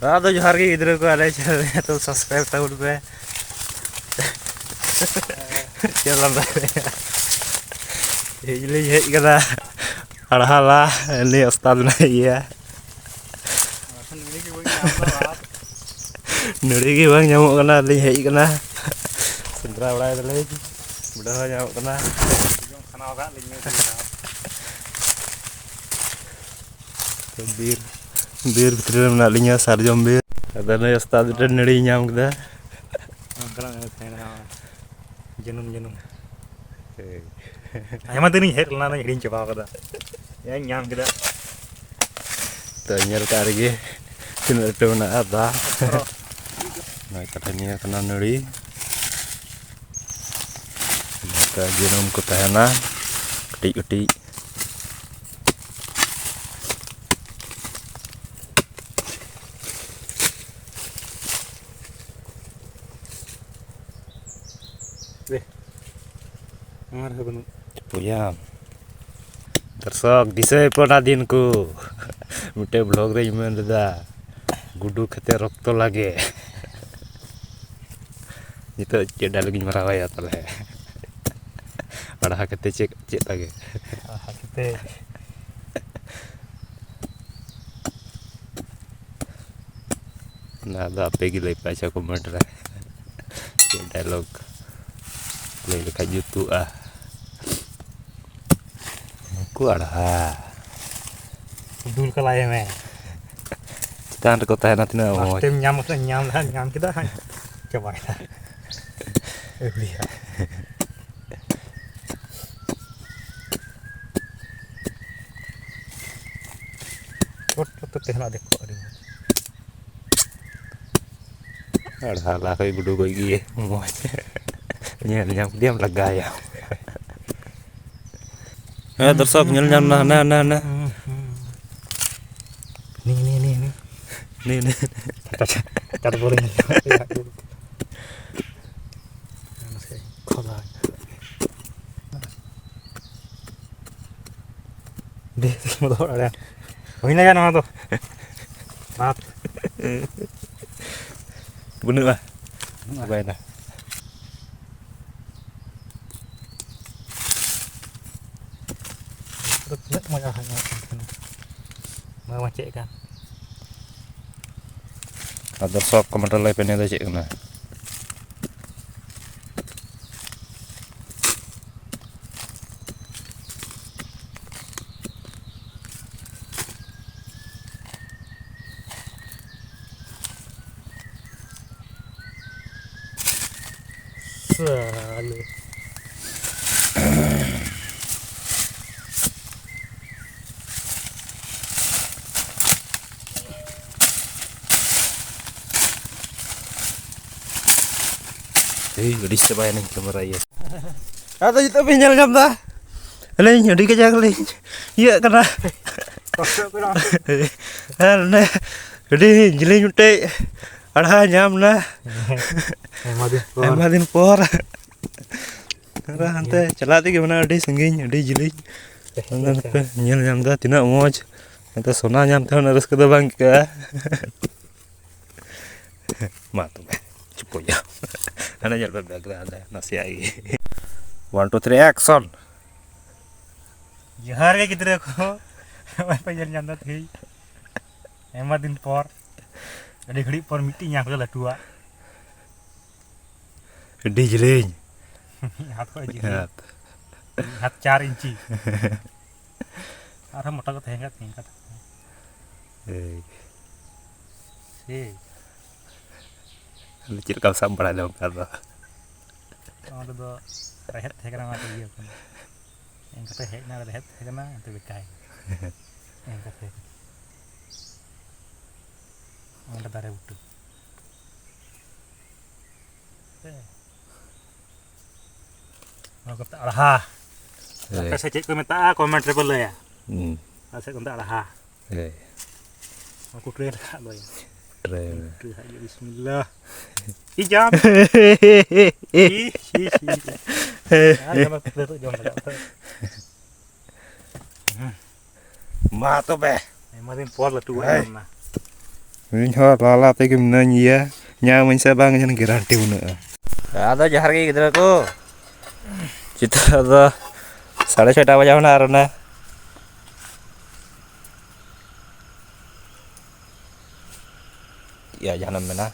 तो जोहार के गिद्र को आले चैनल तो सब्सक्राइब ताउड पे चलम हिजली हेज कदा अड़हाला ले उस्ताद ना ये नड़ी की बांग nyamuk kana li hedge kana Shendra बड़ा दले बुढ़ा nyamuk kana खाना होगा लिंगे तो बीर भितर में लिंगा सारजम बीर अदने उस्ताद नड़ी नाम कदा जनूम आयमा दिन हेड लना हिडिंग चबा कदा या नाम कदा तो ñel ka rege tinaga to na ada na katanya kana nuri ka genome ko tahana keti-keti punya दर्शक दिसे पड़ा दिन को मिटे ब्लॉग रे इमें दादा गुडू खते रक्त लागे नितो चे डायलॉग इन मरावा या तले पढ़ा खते चे लागे खते ना दा पे गी लई पाचा कमेंट रे चे डायलॉग ले लेखा जुतु आ को अड़ा दूल का लाए में चितान को तहना तिना मो टेम ᱧᱟᱢ किदा चबाइदा एलिया तो तेहना देखो अरे अड़ा ला कोई गुडू कोई गी मोज ñel ñam diam लगाया दर्शक ñel ñam ना नी cat boring deh motor ada ini kan nama tuh maaf bener lah baik dah terus mau hanya mau macet kan ada sop komentar live ini ada cek kena selalu gadi sebaya nih kamera ya atau itu pinjal jam dah lain jadi kerja lain iya karena karena jadi jeli nyute ada jam nah emadin por karena ante celati gimana ada sengging ada jeli nanti nyel jam dah tina moj nanti sona jam tuh harus ke bang ke matu cukup ya ana jal background ada nasi आई 1 2 3 action जोहार के गिद्रे को मैं puzzle जानदा थी एमा दिन पर अड़ी घड़ी पर मिट्टी ᱧᱟᱢ के लटुआ डी जलेኝ हाथ को जी हाथ 4 इंची आर मोटा को थेंगा ए lecir kau sambar ada kata ada do rehat hekan mati dia kan yang kata hekna rehat hekan itu bekai yang kata ada dare butuh mau kata araha apa saya cek komentar komen triple ya saya komentar araha aku clear lo ya Bismillah. Ijam. Mata be. Matin por la tu na. ᱤᱧ ᱦᱚᱸ ᱞᱟᱞᱟ ᱛᱮᱜᱮ ᱢᱤᱱᱟᱹᱧ ᱜᱮᱭᱟ ᱧᱟᱢᱟᱹᱧ ᱥᱮ ᱵᱟᱝ ᱡᱮᱱᱚ guarantee ᱵᱟᱹᱱᱩᱜᱼᱟ ᱟᱫᱚ ᱡᱚᱦᱟᱨ ᱜᱮ ᱜᱤᱫᱽᱨᱟᱹ ᱠᱚ ᱪᱮᱛᱟᱱ ᱫᱚ 6:30 ᱵᱟᱡᱟᱣ ᱮᱱᱟ ᱟᱨ ᱚᱱᱮ ya jangan mena